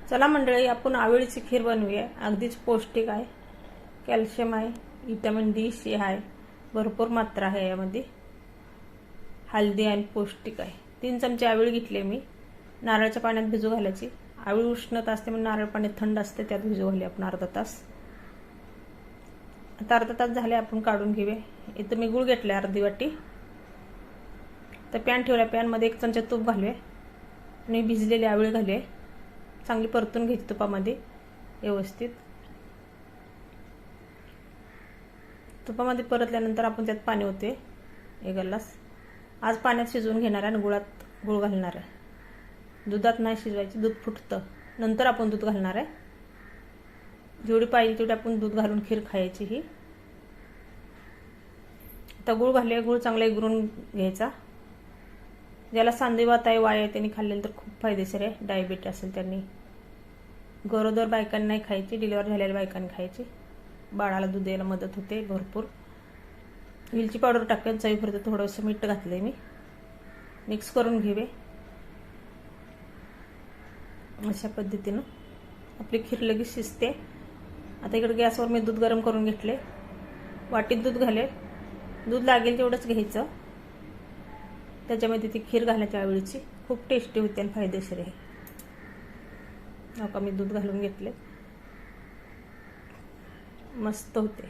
चला मंडळी, आपण आवळीची खीर बनवूया। अगदीच पौष्टिक आहे, कॅल्शियम आहे, विटॅमिन डी सी आहे, भरपूर मात्रा आहे यामध्ये, हेल्दी आणि पौष्टिक आहे। 3 चमचे आवळी घेतले मी, नारळाच्या पाण्यात भिजू घालायची। आवळी उष्णता असते म्हणून नारळ पाणी थंड असते, त्यात भिजू घालूया आपण अर्धा तास। आता अर्धा तास झाले, आपण काढून घेऊया। इथं मी गूळ घेतला अर्धी वाटी, तर पॅन ठेवला, पॅन मध्ये 1 चमचा तूप घालूया आणि भिजलेली आवळी घालूया। चांगली परतून घ्यायची तुपामध्ये व्यवस्थित। तुपामध्ये परतल्यानंतर आपण त्यात पाणी ओतूया 1 ग्लास। आज पाण्यात शिजवून घेणार आहे आणि गुळात गूळ घालणार आहे। दुधात नाही शिजवायची, दूध फुटतं, नंतर आपण दूध घालणार आहे। जेवढी पाहिजे तेवढी आपण दूध घालून खीर खायची ही। आता गूळ घालूया, गूळ चांगला इगरून घ्यायचा। ज्याला सांधेवात आहे, वाय आहे, त्यांनी खाल्लेलं तर खूप फायदेशीर आहे। डायबिटीस असेल त्यांनी, गरोदर बायकांना नाही खायची, डिलिव्हरी झालेल्या बायकांनी खायची, बाळाला दूध द्यायला मदत होते भरपूर। वेलची पावडर टाकून चवीपुरतं थोडंसं मीठ घातलंय मी, मिक्स करून घेऊया। अशा पद्धतीनं आपली खीर लगेच शिजते। आता इकडे गॅसवर मी दूध गरम करून घेतले, वाटीत दूध घाले। दूध लागेल तेवढंच घ्यायचं, त्याच्यामध्ये ती खीर घालायची आवळीची, खूप टेस्टी होते आणि फायदेशीर आहे। आता मी दूध घालून घेतले, मस्त होते।